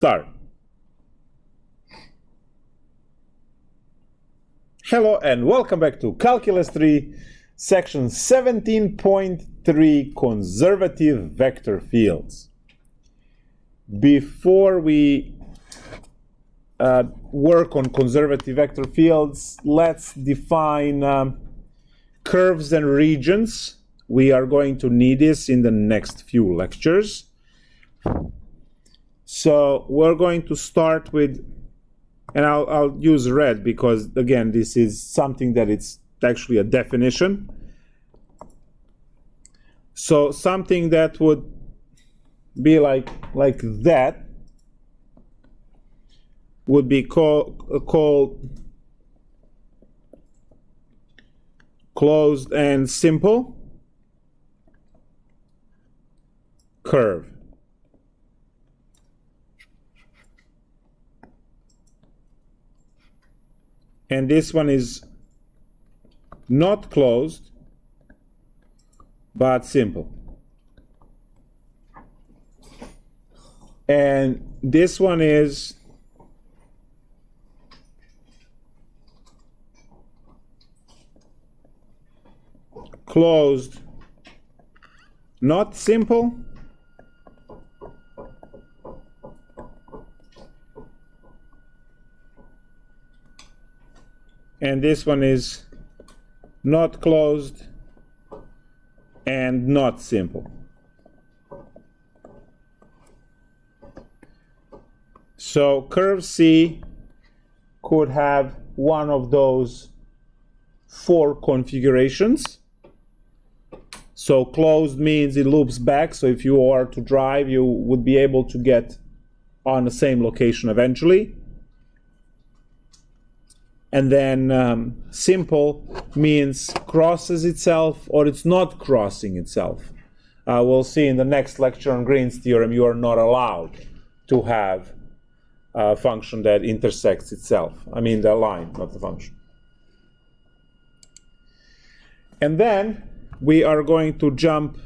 Start. Hello and welcome back to Calculus 3, section 17.3, conservative vector fields. Before we work on conservative vector fields, let's define curves and regions. We are going to need this in the next few lectures. So we're going to start with, and I'll use red because, again, this is something that it's actually a definition. So something that would be like that would be called closed and simple curve. And this one is not closed, but simple. And this one is closed, not simple, and this one is not closed and not simple. So curve C could have one of those four configurations. So closed means it loops back, so if you are to drive, you would be able to get on the same location eventually. And then simple means crosses itself or it's not crossing itself. We'll see in the next lecture on Green's theorem, you are not allowed to have a function that intersects itself. I mean the line, not the function. And then we are going to jump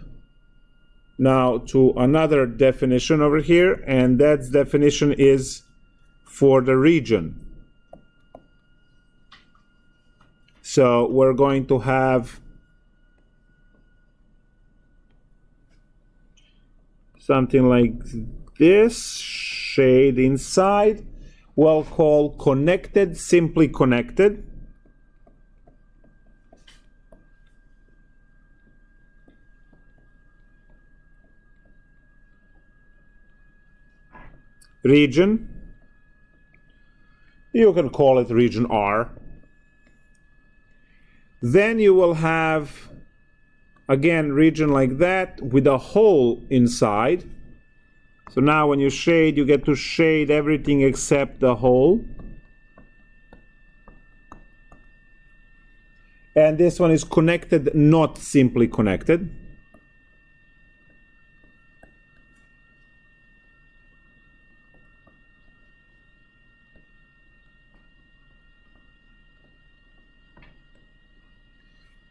now to another definition over here, and that definition is for the region. So we're going to have something like this, shade inside. We'll call connected, simply connected. Region. You can call it region R. Then you will have, again, region like that with a hole inside. So now when you shade, you get to shade everything except the hole. And this one is connected, not simply connected.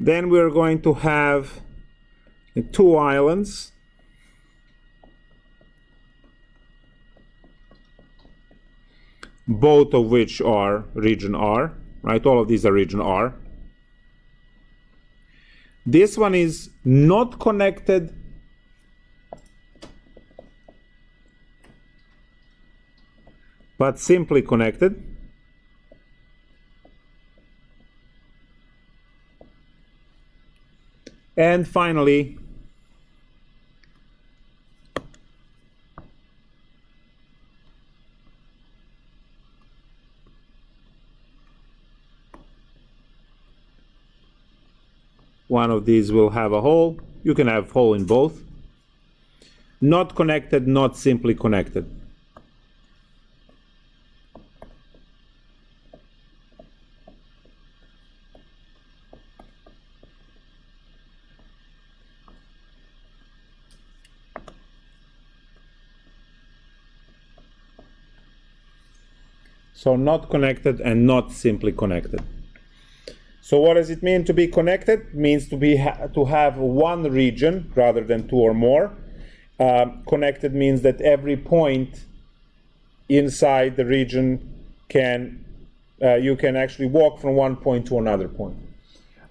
Then we're going to have two islands. Both of which are region R, right? All of these are region R. This one is not connected, but simply connected. And finally, one of these will have a hole. You can have hole in both. Not connected, not simply connected. So not connected and not simply connected. So what does it mean to be connected? It means to have one region rather than two or more. Connected means that every point inside the region can you can actually walk from one point to another point.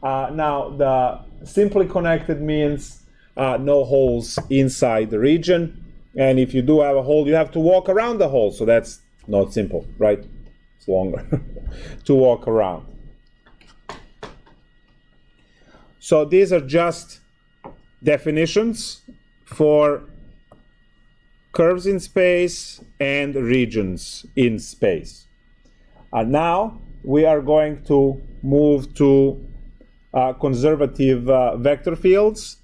Now, the simply connected means no holes inside the region. And if you do have a hole, you have to walk around the hole. So that's not simple, right? It's longer to walk around. So these are just definitions for curves in space and regions in space. Now we are going to move to conservative vector fields.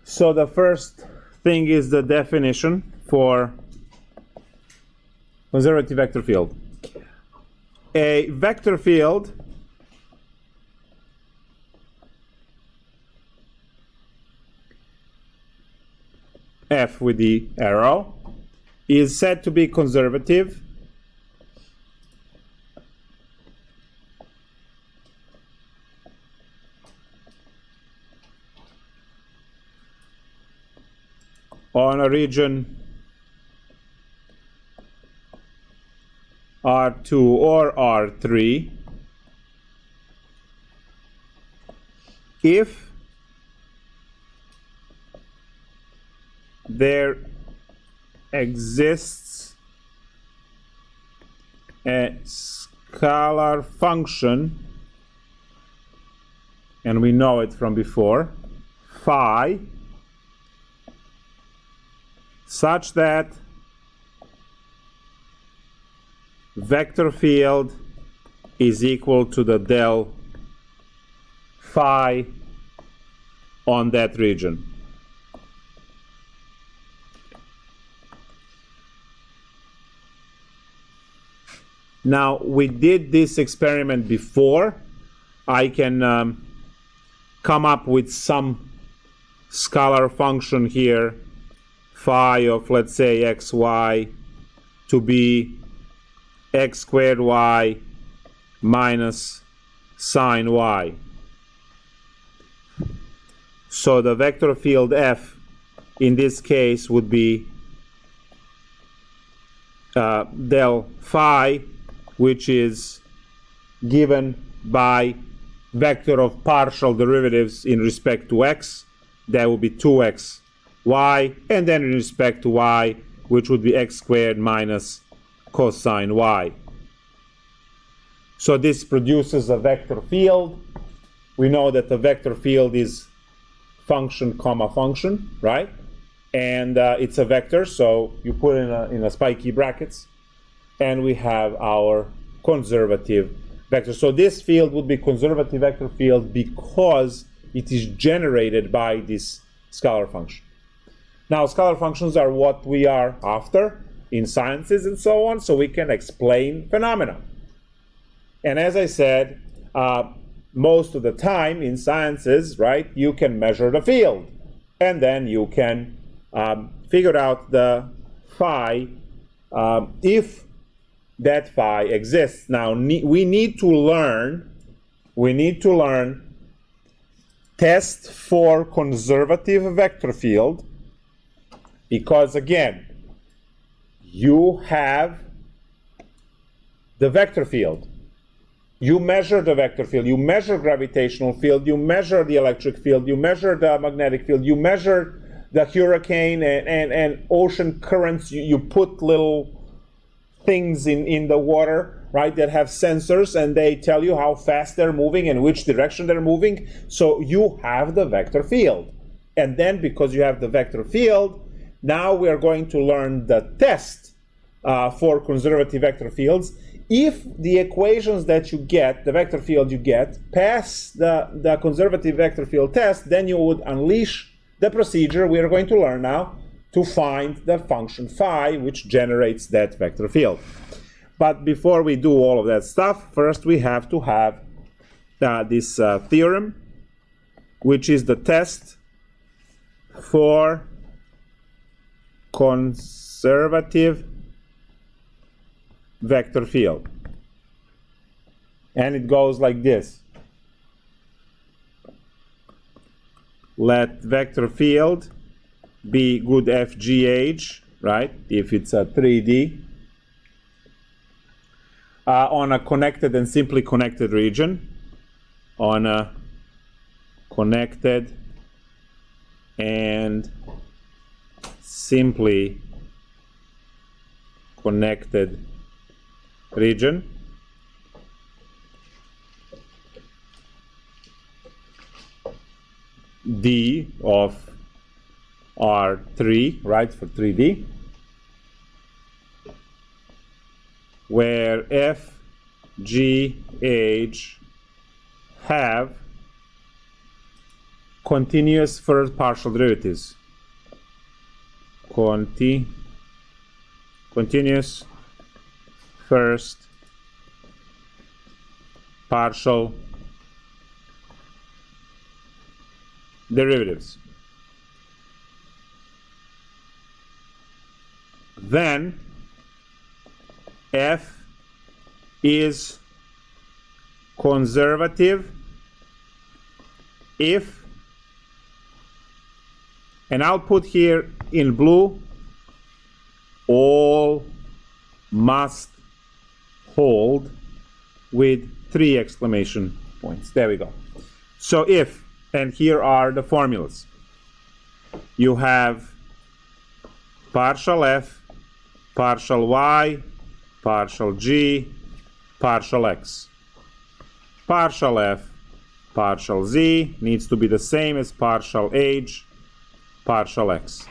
So the first thing is the definition for conservative vector field. A vector field F with the arrow is said to be conservative on a region R2 or R3 if there exists a scalar function, and we know it from before, phi, such that vector field is equal to the del phi on that region. Now, we did this experiment before. I can come up with some scalar function here, phi of, let's say, xy, to be x squared y minus sine y. So the vector field F in this case would be del phi, which is given by vector of partial derivatives in respect to x. That would be 2x y, and then in respect to y, which would be x squared minus cosine y. So this produces a vector field. We know that the vector field is function comma function, right? And it's a vector, so you put in a spiky brackets, and we have our conservative vector. So this field would be conservative vector field because it is generated by this scalar function. Now, scalar functions are what we are after in sciences and so on, so we can explain phenomena. And as I said, most of the time in sciences, right, you can measure the field, and then you can figure out the phi if that phi exists. Now, we need to learn test for conservative vector field, because again, you have the vector field. You measure the vector field, you measure gravitational field, you measure the electric field, you measure the magnetic field, you measure the hurricane and ocean currents. You put little things in the water, right, that have sensors, and they tell you how fast they're moving and which direction they're moving. So you have the vector field. And then because you have the vector field, now we are going to learn the test for conservative vector fields. If the equations that you get, the vector field you get, pass the conservative vector field test, then you would unleash the procedure we are going to learn now to find the function phi, which generates that vector field. But before we do all of that stuff, first we have to have this theorem, which is the test for conservative vector field. And it goes like this. Let vector field be good FGH, right, if it's a 3D, on a connected and simply connected region, on a connected and simply connected region. D of R3, right, for 3D, where F, G, H have continuous first partial derivatives. Continuous first partial derivatives. Then F is conservative if, and I'll put here in blue, all must hold with 3 exclamation points. There we go. So if, and here are the formulas. You have partial F, partial Y, partial G, partial X. Partial F, partial Z needs to be the same as partial H, partial X.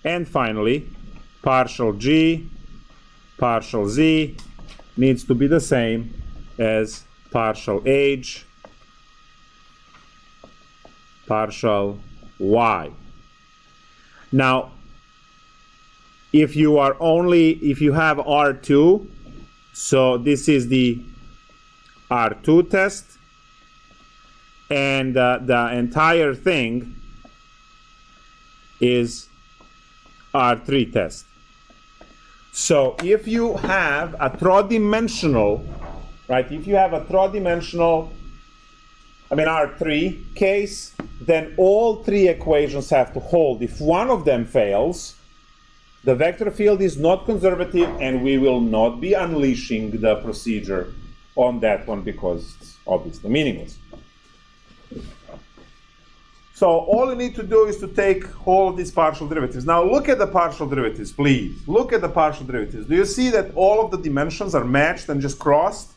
And finally, partial G, partial Z needs to be the same as partial H, partial Y. Now, if you have R2, so this is the R2 test, and the entire thing is R3 test. So if you have a tridimensional, right, if you have a tridimensional, R3 case, then all 3 equations have to hold. If one of them fails, the vector field is not conservative, and we will not be unleashing the procedure on that one because it's obviously meaningless. So all you need to do is to take all of these partial derivatives. Now look at the partial derivatives, please. Look at the partial derivatives. Do you see that all of the dimensions are matched and just crossed?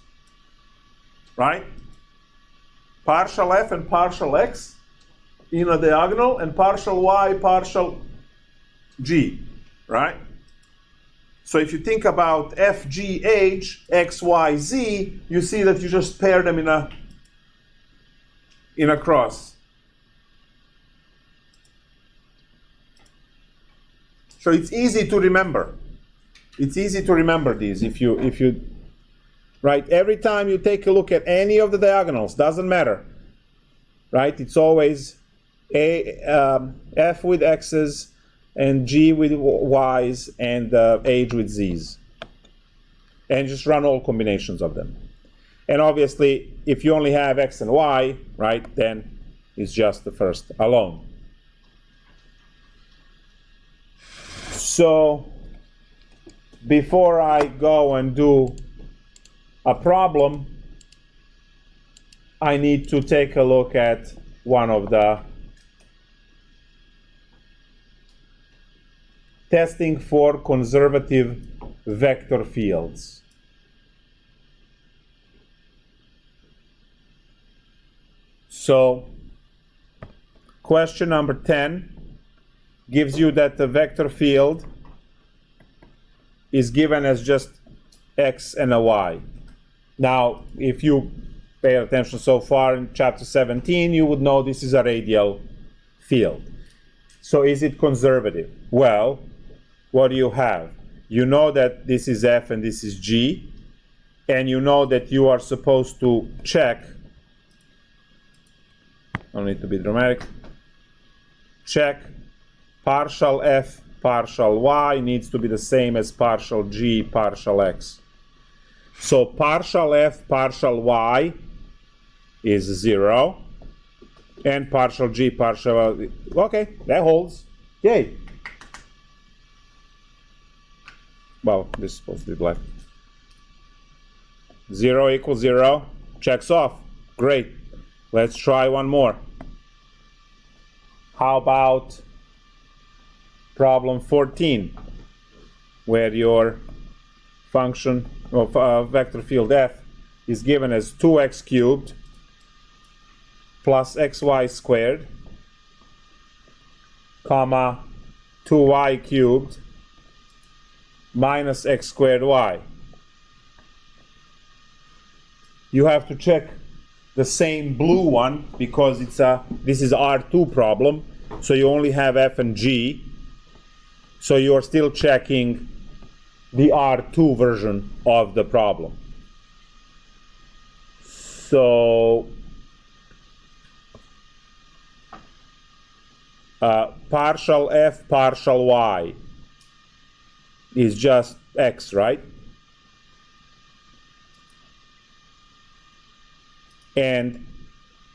Right? Partial F and partial X in a diagonal, and partial Y, partial G, right? So if you think about F, G, H, X, Y, Z, you see that you just pair them in a cross. So it's easy to remember. It's easy to remember these if you right? Every time you take a look at any of the diagonals, doesn't matter, right? It's always F with X's and G with Y's and H with Z's. And just run all combinations of them. And obviously, if you only have X and Y, right, then it's just the first alone. So before I go and do a problem, I need to take a look at one of the testing for conservative vector fields. So question number 10 gives you that the vector field is given as just X and a Y. Now, if you pay attention so far in chapter 17, you would know this is a radial field. So is it conservative? Well, what do you have? You know that this is F and this is G, and you know that you are supposed to check, I don't need to be dramatic, check partial F, partial Y needs to be the same as partial G, partial X. So partial f partial y is 0. And partial g partial y. Okay, that holds. Yay. Well, this is supposed to be black. 0 equals 0. Checks off. Great. Let's try one more. How about problem 14, where your function of vector field f is given as 2x cubed plus xy squared, comma 2y cubed minus x squared y. You have to check the same blue one because this is R2 problem, so you only have f and g. So you're still checking the R2 version of the problem. So partial f partial y is just x, right? And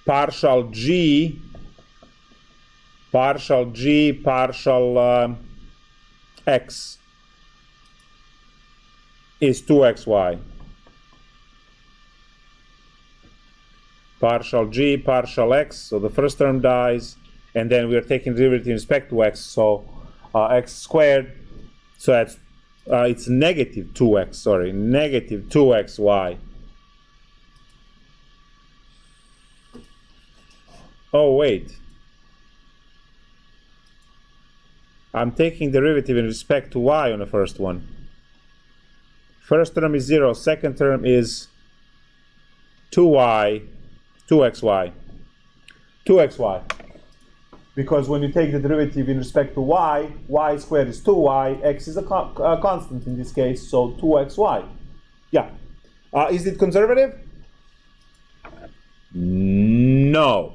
partial g partial x is 2xy. Partial g partial x, so the first term dies, and then we are taking derivative in respect to x, so x squared, so that's it's negative 2x, sorry, negative 2xy. Oh wait, I'm taking derivative in respect to y on the first one. First term is 0, second term is 2xy. Because when you take the derivative in respect to y, y squared is 2y, x is a constant in this case, so 2xy. Yeah. Is it conservative? No.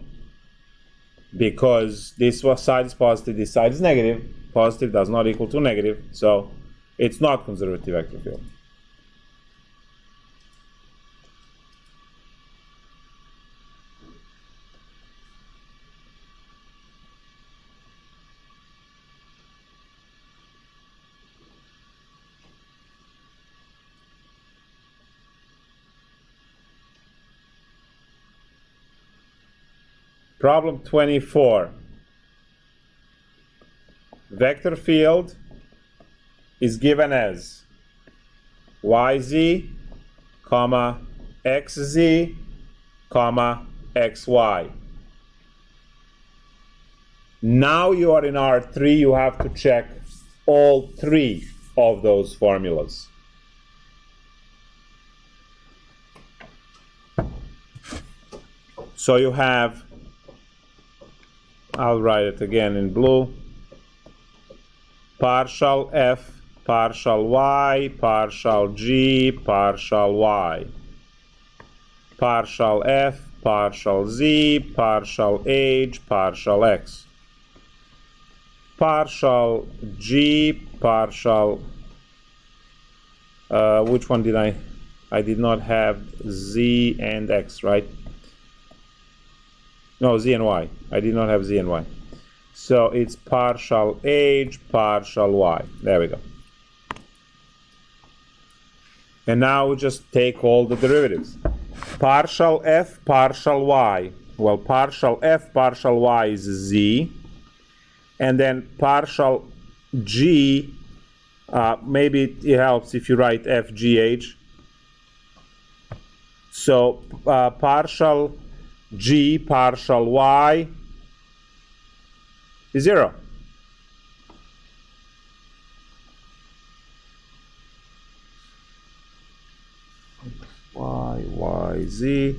Because this side is positive, this side is negative. Positive does not equal to negative, so it's not conservative vector field. Problem 24. Vector field is given as yz, comma, xz, comma, xy. Now you are in R3, you have to check all three of those formulas. So you have, I'll write it again in blue, partial f, partial y, partial g, partial y, partial f, partial z, partial h, partial x, partial g, partial, which one did I did not have z and x, right? No, z and y. I did not have z and y. So it's partial h, partial y. There we go. And now we just take all the derivatives. Partial f, partial y. Well, partial f, partial y is z. And then partial g, maybe it helps if you write f, g, h. So partial g, partial y is 0. Y, z.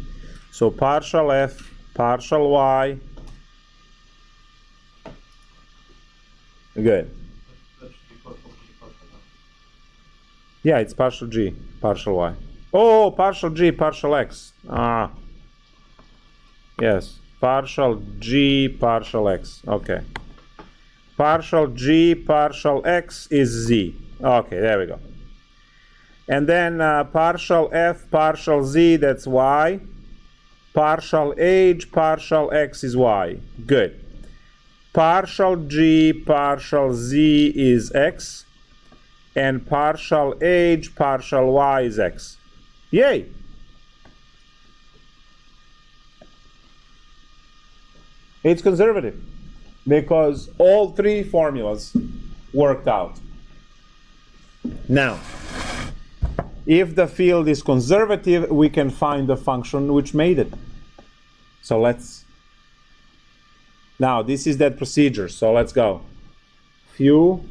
So partial f, partial y. Good. Yeah, it's partial g, partial y. Oh, partial g, partial x. Ah. Yes, partial g, partial x. Okay. Partial g, partial x is z. Okay, there we go. And then partial f, partial z, that's y. Partial h, partial x is y. Good. Partial g, partial z is x. And partial h, partial y is x. Yay! It's conservative because all three formulas worked out. Now, if the field is conservative, we can find the function which made it. So now this is that procedure, so let's go. Few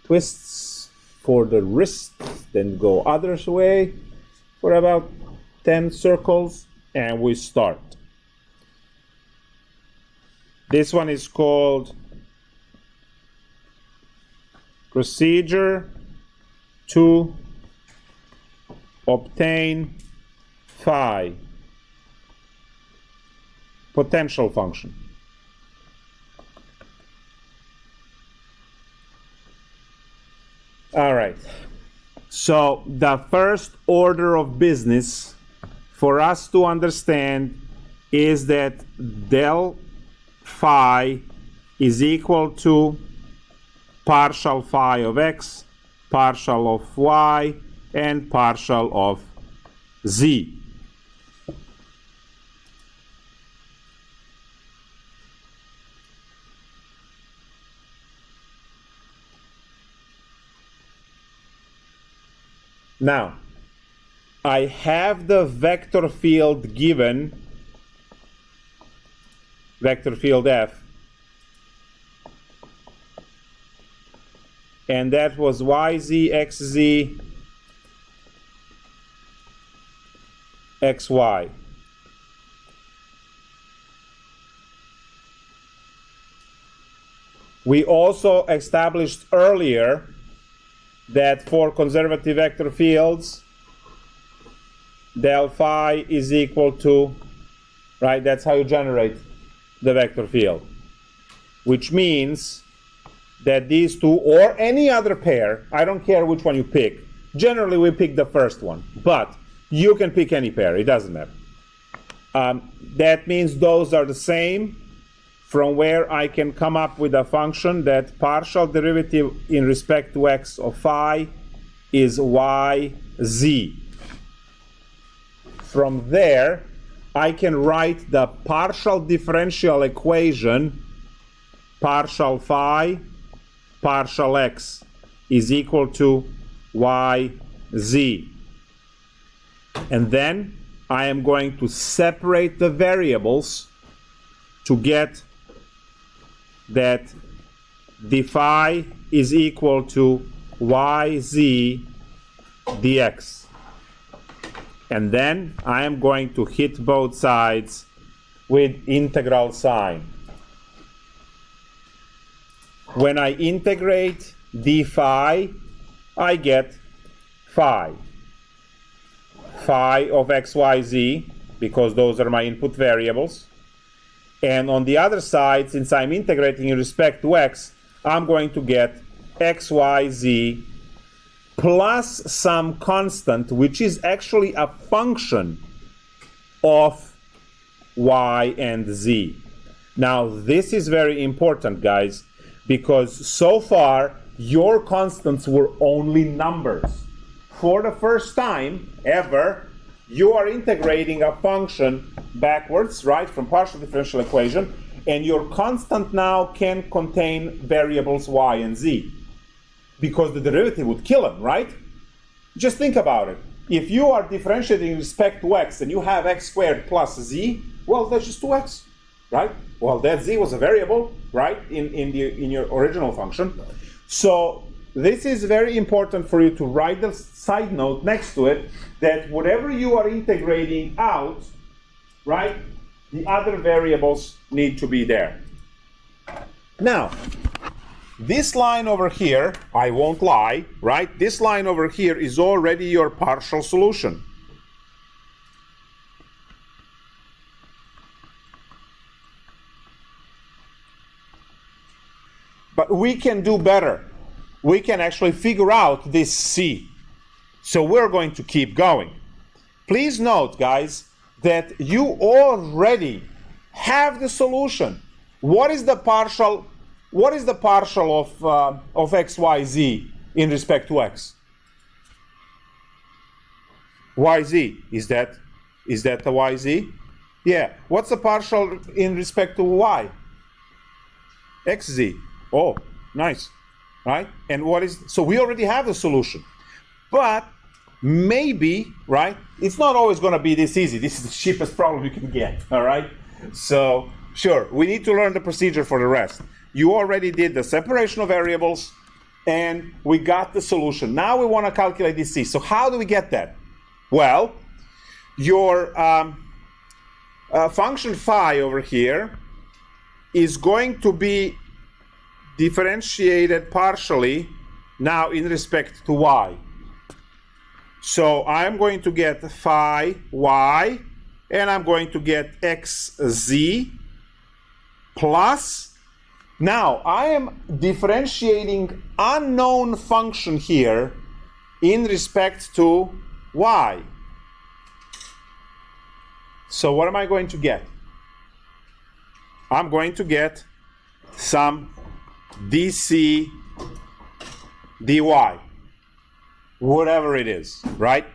twists for the wrist, then go other way for about 10 circles, and we start. This one is called procedure to obtain phi, potential function. All right, so the first order of business for us to understand is that del phi is equal to partial phi of x, partial of y, and partial of z. Now, I have the vector field given, vector field f, and that was yz, xz, xy. We also established earlier that for conservative vector fields, del phi is equal to, right, that's how you generate the vector field, which means that these two, or any other pair, I don't care which one you pick, generally we pick the first one, but you can pick any pair, it doesn't matter. That means those are the same, from where I can come up with a function that partial derivative in respect to x of phi is yz. From there, I can write the partial differential equation partial phi partial x is equal to yz. And then I am going to separate the variables to get that d phi is equal to yz dx. And then I am going to hit both sides with integral sign. When I integrate d phi, I get phi. Phi of xyz, because those are my input variables. And on the other side, since I'm integrating in respect to x, I'm going to get xyz plus some constant, which is actually a function of y and z. Now, this is very important, guys, because so far, your constants were only numbers. For the first time ever, you are integrating a function backwards, right, from partial differential equation, and your constant now can contain variables y and z, because the derivative would kill them, right? Just think about it. If you are differentiating in respect to x and you have x squared plus z, well, that's just 2x, right? Well, that z was a variable, right, in your original function. So this is very important for you to write the side note next to it, that whatever you are integrating out, right, the other variables need to be there. Now, this line over here, I won't lie, right? This line over here is already your partial solution. But we can do better. we can actually figure out this c. So we're going to keep going. Please note, guys, that you already have the solution. What is the partial of x, y, z in respect to x? Y, z. Is that the y, z? Yeah. What's the partial in respect to y? X, z. Oh, nice. Right? And what is, so we already have the solution. But maybe, right, it's not always going to be this easy. This is the cheapest problem you can get, all right? So, sure, we need to learn the procedure for the rest. You already did the separation of variables, and we got the solution. Now we want to calculate this c. So how do we get that? Well, your function phi over here is going to be differentiated partially now in respect to y. So I'm going to get phi y, and I'm going to get xz plus, now I am differentiating unknown function here in respect to y. So what am I going to get? I'm going to get some dc dy, whatever it is, right?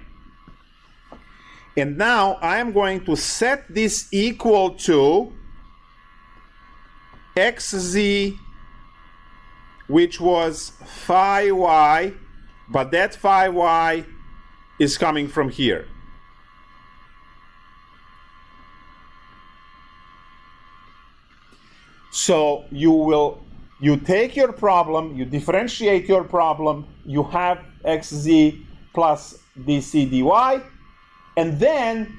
And now I am going to set this equal to xz, which was phi y, but that phi y is coming from here. So you take your problem, you differentiate your problem, you have xz plus dc dy, and then,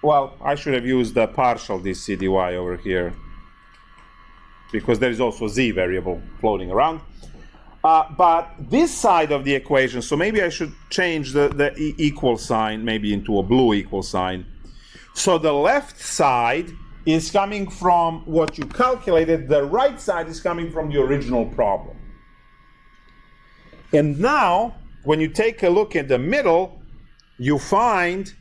well, I should have used the partial dc dy over here, because there is also z variable floating around. But this side of the equation, so maybe I should change the equal sign maybe into a blue equal sign. So the left side is coming from what you calculated, the right side is coming from the original problem. And now, when you take a look at the middle, you find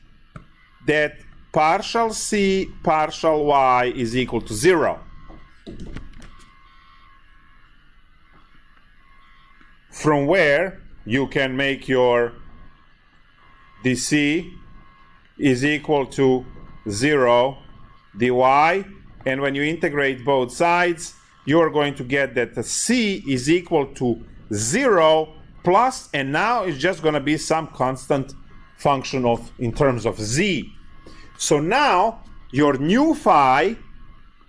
that partial c partial y is equal to 0. From where you can make your dc is equal to 0 dy, and when you integrate both sides, you are going to get that the c is equal to 0 plus, and now it's just going to be some constant function of in terms of z. So now your new phi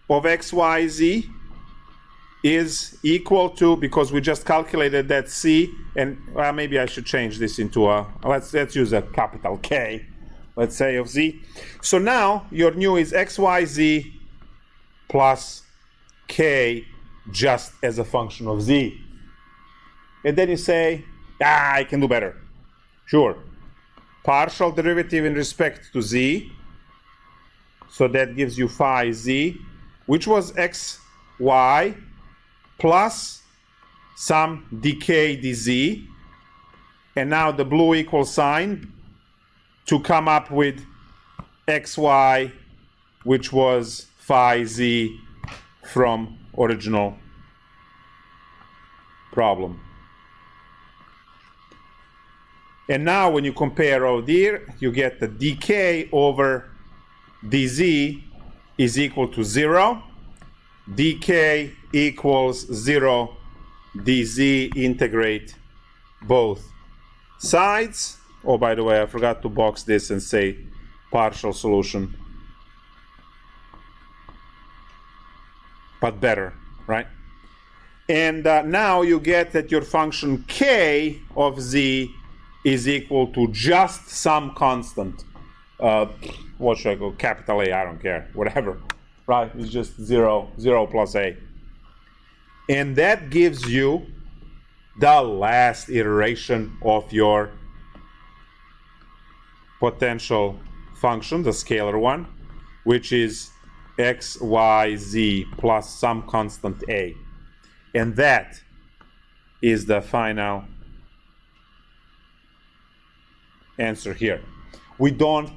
of xyz is equal to, because we just calculated that c, and maybe I should change this into a, let's use a capital K, let's say, of z. So now your new is xyz plus k just as a function of z. And then you say, I can do better. Sure. Partial derivative in respect to z. So that gives you phi z, which was xy plus some dk dz. And now the blue equal sign to come up with xy, which was phi z from original problem. And now when you compare over there, you get the dk over dz is equal to 0. dk equals 0. dz integrate both sides. Oh, by the way, I forgot to box this and say partial solution. But better, right? And now you get that your function k of z is equal to just some constant. What should I go? Capital A, I don't care. Whatever. Right? It's just 0 plus a. And that gives you the last iteration of your potential function, the scalar one, which is x, y, z plus some constant a. And that is the final answer here. We don't,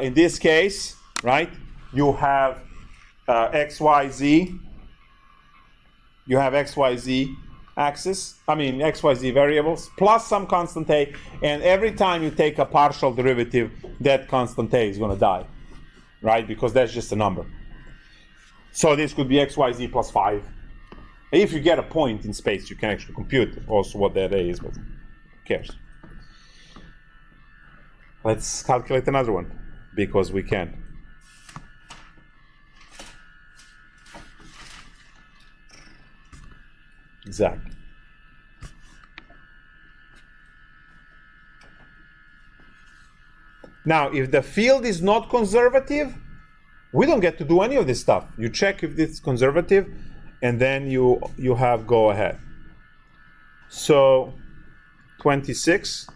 in this case, right, you have x, y, z. You have x, y, z axis, x, y, z variables, plus some constant a, and every time you take a partial derivative, that constant a is going to die, right, because that's just a number. So this could be x, y, z plus 5. If you get a point in space, you can actually compute also what that a is, but who cares? Let's calculate another one, because we can. Exactly. Now, if the field is not conservative, we don't get to do any of this stuff. You check if it's conservative, and then you have go ahead. So 26,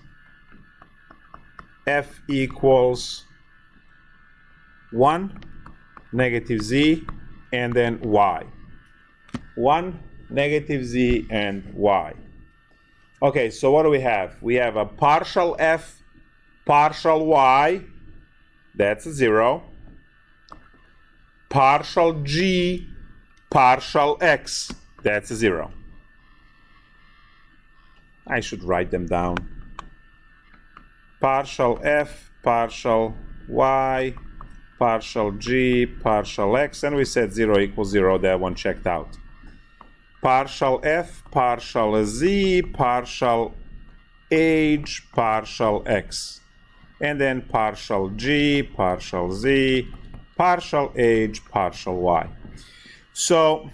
f equals 1, negative z, and then y. 1, negative z, and y. Okay, so what do we have? We have a partial f, partial y, that's a 0. Partial g, partial x, that's a 0. I should write them down. Partial f, partial y, partial g, partial x, and we said 0 equals 0, that one checked out. Partial f, partial z, partial h, partial x, and then partial g, partial z, partial h, partial y. So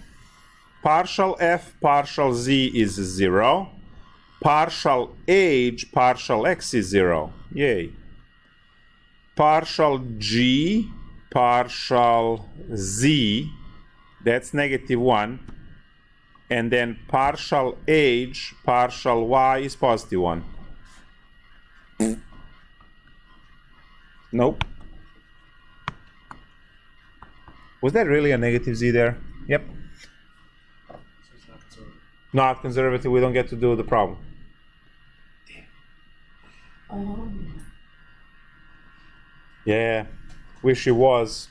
partial f, partial z is 0. Partial h, partial x is 0. Yay. Partial g, partial z, that's negative 1. And then partial h, partial y is positive 1. Nope. Was that really a negative z there? Yep. So it's not conservative. Not conservative, we don't get to do the problem. Yeah, wish it was.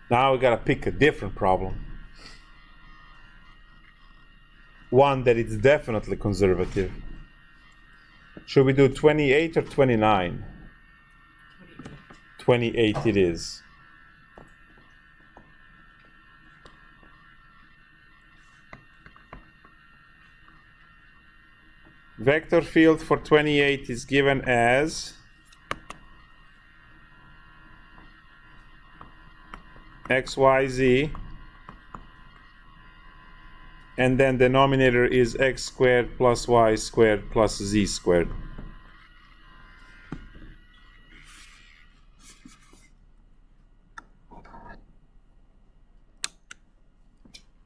Now we gotta pick a different problem. One that is definitely conservative. Should we do 28 or 29? 28 it is. Vector field for 28 is given as x, y, z, and then denominator is x squared plus y squared plus z squared.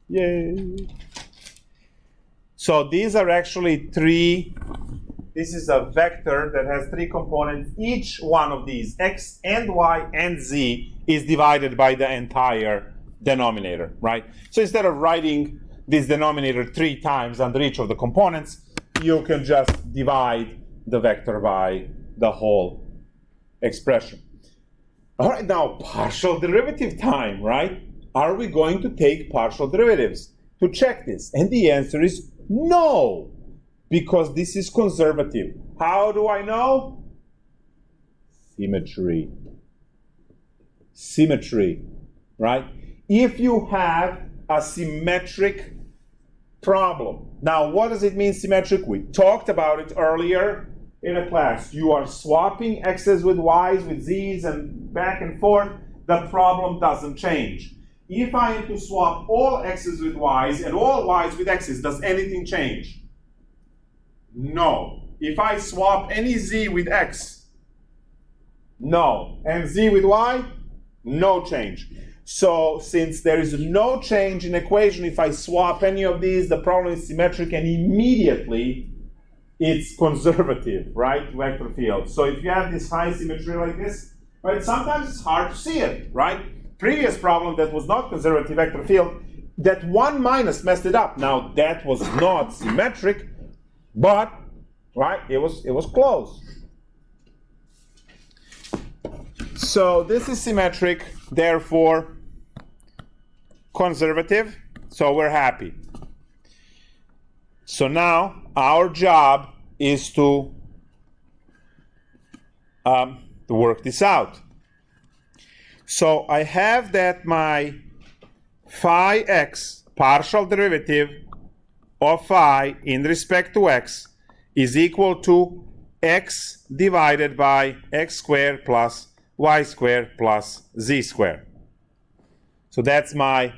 Yay! So these are actually three. This is a vector that has three components. Each one of these, x and y and z, is divided by the entire denominator, right? So instead of writing this denominator 3 times under each of the components, you can just divide the vector by the whole expression. All right, now partial derivative time, right? Are we going to take partial derivatives to check this? And the answer is no, because this is conservative. How do I know? Symmetry. Symmetry, right? If you have a symmetric problem. Now, what does it mean symmetric? We talked about it earlier in a class. You are swapping x's with y's with z's and back and forth. The problem doesn't change. If I am to swap all x's with y's and all y's with x's, does anything change? No. If I swap any z with x, no. And z with y, no change. So since there is no change in equation, if I swap any of these, the problem is symmetric, and immediately it's conservative, right? Vector field. So if you have this high symmetry like this, right, sometimes it's hard to see it, right? Previous problem that was not conservative vector field, that 1 minus messed it up. Now that was not symmetric, But, right, it was close. So this is symmetric, therefore conservative, so we're happy. So now our job is to work this out. So I have that my phi x, partial derivative of phi in respect to x, is equal to x divided by x squared plus y squared plus z squared. So that's my,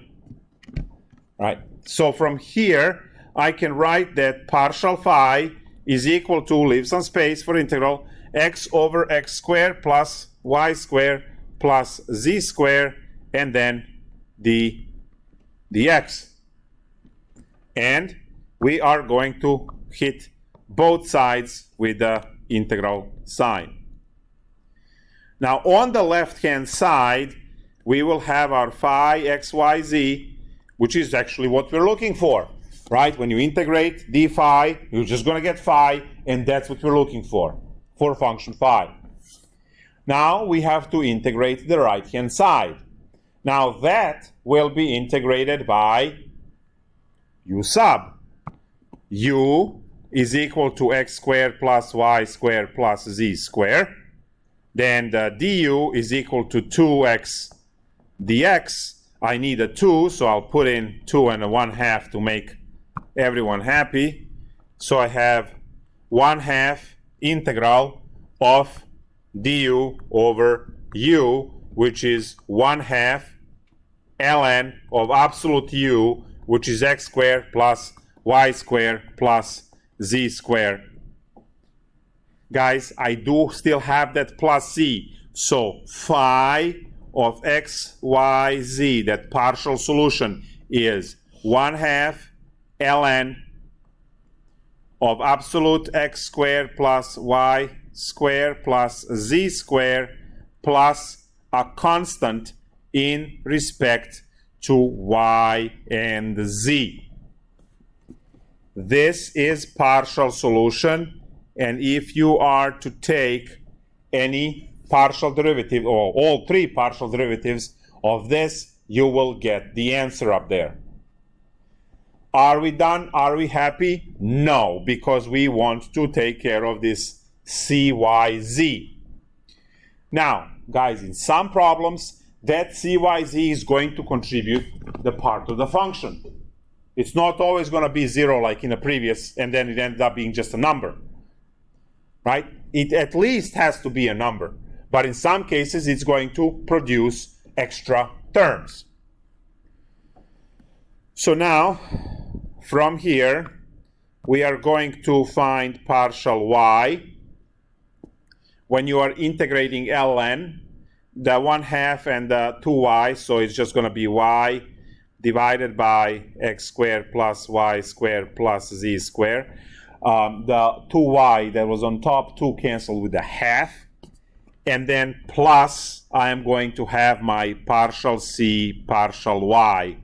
right. So from here, I can write that partial phi is equal to, leave some space for integral, x over x squared plus y squared plus z squared, and then the dx. And we are going to hit both sides with the integral sign. Now on the left-hand side, we will have our phi x, y, z, which is actually what we're looking for, right? When you integrate d phi, you're just going to get phi, and that's what we're looking for function phi. Now we have to integrate the right-hand side. Now that will be integrated by u sub. U is equal to x squared plus y squared plus z squared. Then the du is equal to 2x dx. I need a 2, so I'll put in 2 and a 1/2 to make everyone happy. So I have 1/2 integral of du over u, which is 1/2 ln of absolute u, which is x squared plus y squared plus z squared. Guys, I do still have that plus c. So phi of x, y, z, that partial solution, is 1/2 ln of absolute x squared plus y squared plus z squared plus a constant in respect to y and z. This is partial solution, and if you are to take any partial derivative or all three partial derivatives of this, you will get the answer up there. Are we done? Are we happy? No, because we want to take care of this CYZ. Now, guys, in some problems, that CYZ is going to contribute the part of the function. It's not always going to be 0 like in the previous, and then it ends up being just a number, right? It at least has to be a number, but in some cases, it's going to produce extra terms. So now, from here, we are going to find partial y. When you are integrating ln, the 1/2 and the 2y, so it's just going to be y divided by x squared plus y squared plus z squared. The 2y that was on top, 2 canceled with a half. And then plus, I am going to have my partial c, partial y.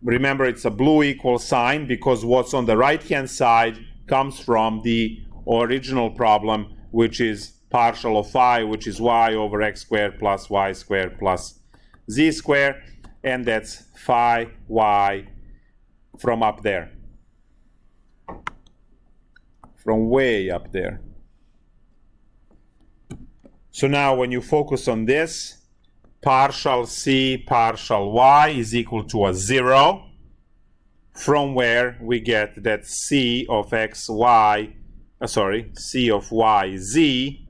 Remember, it's a blue equal sign because what's on the right-hand side comes from the original problem, which is partial of phi, which is y over x squared plus y squared plus z squared, and that's phi y from up there, from way up there. So now when you focus on this, partial c partial y is equal to a 0, from where we get that c of x y, c of y z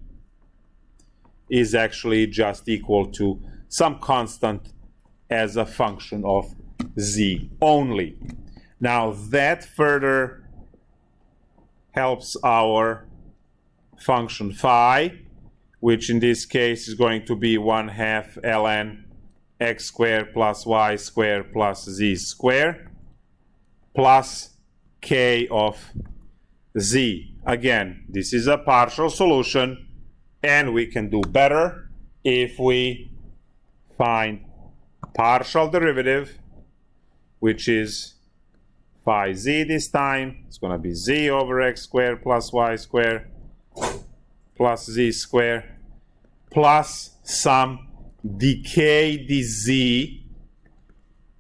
is actually just equal to some constant as a function of z only. Now that further helps our function phi, which in this case is going to be 1/2 ln x squared plus y squared plus z squared plus k of z. Again, this is a partial solution, and we can do better if we find partial derivative, which is phi z this time. It's going to be z over x squared plus y squared plus z squared plus some decay dz,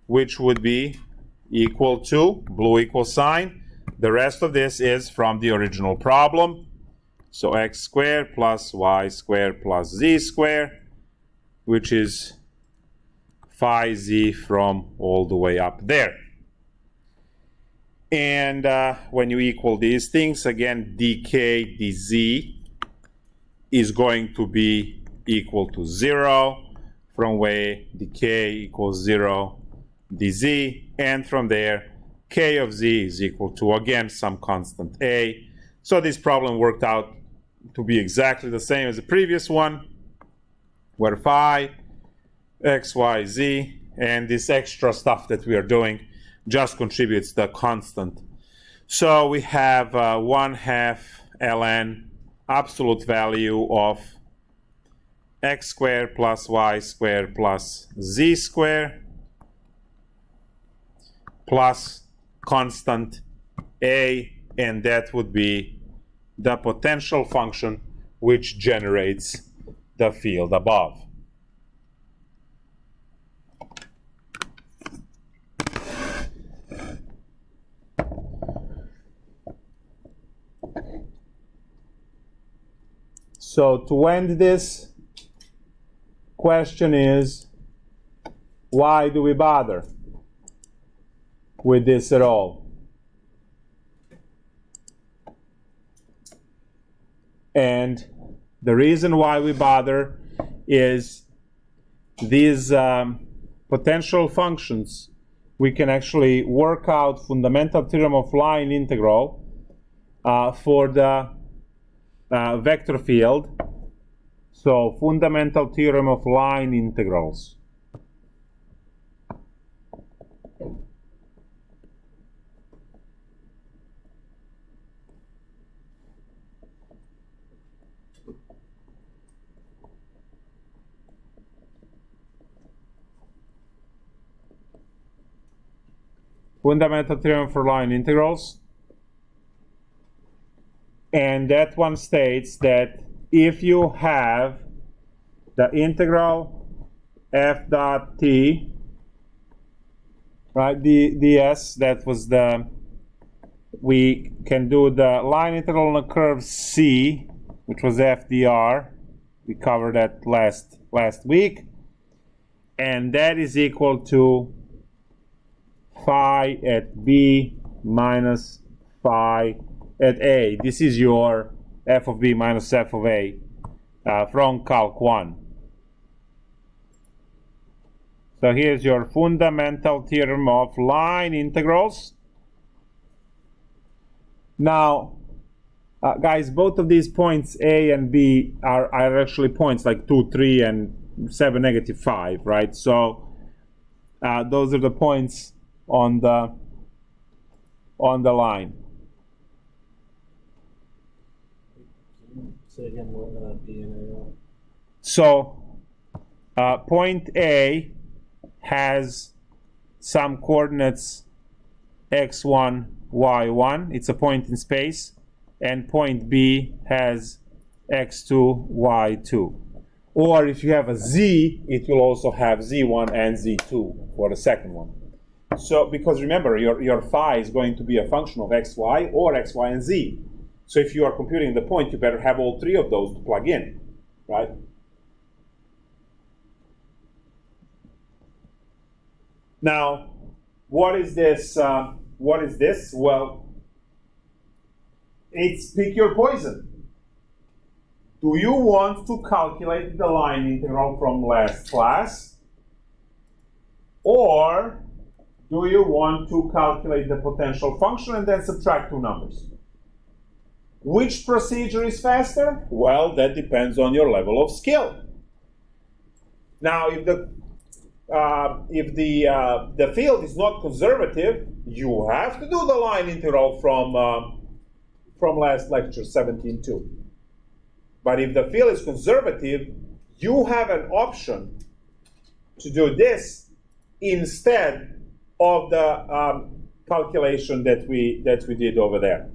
which would be equal to blue equal sign. The rest of this is from the original problem. So x squared plus y squared plus z squared, which is phi z from all the way up there. And when you equal these things, again, dk dz is going to be equal to 0, from where dk equals 0 dz, and from there k of z is equal to, again, some constant a. So this problem worked out to be exactly the same as the previous one, where phi, x, y, z, and this extra stuff that we are doing just contributes the constant. So we have 1/2 ln absolute value of x squared plus y squared plus z squared plus constant a, and that would be the potential function which generates the field above. So to end this, question is, why do we bother with this at all? And the reason why we bother is these potential functions, we can actually work out fundamental theorem of line integral for the vector field. So fundamental theorem of line integrals. Fundamental theorem for line integrals. And that one states that if you have the integral f dot t, right, ds, that was the, we can do the line integral on the curve C, which was f dr. We covered that last week. And that is equal to phi at b minus phi at a. This is your f of b minus f of a from Calc 1. So here's your fundamental theorem of line integrals. Now, guys, both of these points A and B are actually points like 2, 3, and 7, negative 5, right? So those are the points on the line. Say again what B and A are. So point A has some coordinates x1, y1. It's a point in space. And point B has x2, y2. Or if you have a z, it will also have z1 and z2 for the second one. So, because remember, your phi is going to be a function of xy or xy and z. So if you are computing the point, you better have all three of those to plug in, right? Now, what is this? Well, it's pick your poison. Do you want to calculate the line integral from last class? Or do you want to calculate the potential function and then subtract two numbers? Which procedure is faster? Well, that depends on your level of skill. Now, if the field is not conservative, you have to do the line integral from last lecture 17.2. But if the field is conservative, you have an option to do this instead of the calculation that we did over there.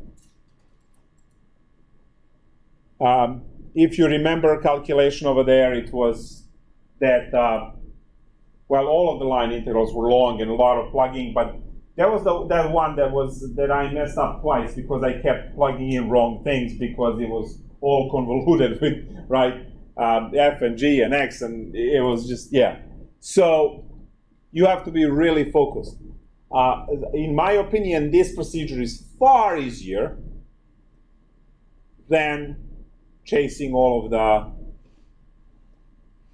If you remember calculation over there, it was that, well, all of the line integrals were long and a lot of plugging, but that was that one that I messed up twice because I kept plugging in wrong things because it was all convoluted with, right, f and g and x, and it was just, yeah. So you have to be really focused. In my opinion, this procedure is far easier than chasing all of the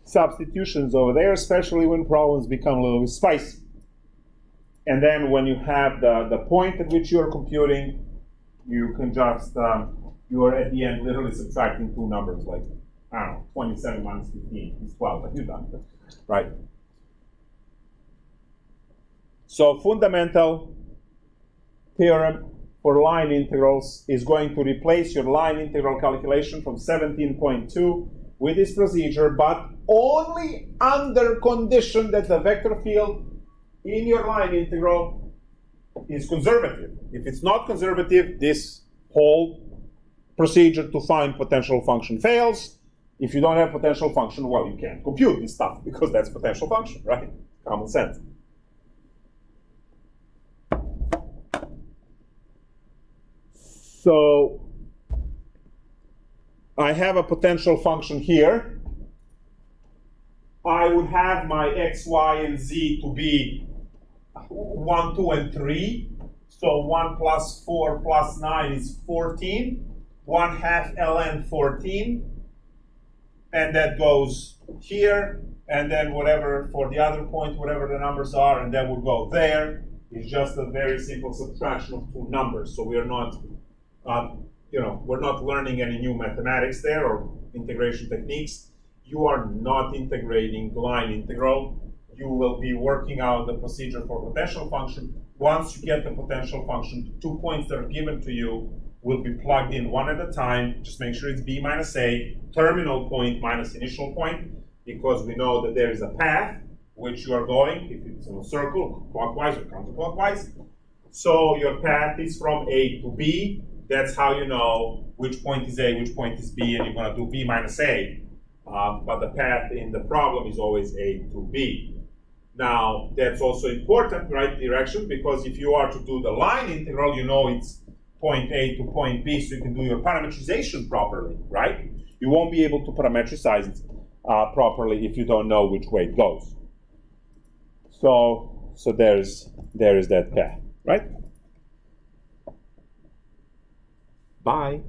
substitutions over there, especially when problems become a little bit spicy. And then when you have the point at which you're computing, you can just, you are at the end literally subtracting two numbers, like, I don't know, 27 minus 15 is 12, but you're done, right? So fundamental theorem for line integrals is going to replace your line integral calculation from 17.2 with this procedure, but only under condition that the vector field in your line integral is conservative. If it's not conservative, this whole procedure to find potential function fails. If you don't have potential function, well, you can't compute this stuff because that's potential function, right? Common sense. So I have a potential function here. I would have my x, y, and z to be 1, 2, and 3. So 1 plus 4 plus 9 is 14. 1/2 ln 14. And that goes here. And then whatever for the other point, whatever the numbers are, and that would go there. It's just a very simple subtraction of two numbers. So we are not, we're not learning any new mathematics there or integration techniques. You are not integrating line integral. You will be working out the procedure for potential function. Once you get the potential function, 2 points that are given to you will be plugged in one at a time. Just make sure it's b minus a, terminal point minus initial point, because we know that there is a path which you are going, if it's in a circle, clockwise or counterclockwise. So your path is from A to B. That's how you know which point is A, which point is B, and you're going to do B minus A. But the path in the problem is always A to B. Now, that's also important, right direction, because if you are to do the line integral, you know it's point A to point B, so you can do your parametrization properly, right? You won't be able to parametricize it properly if you don't know which way it goes. So there is that path, right? Bye.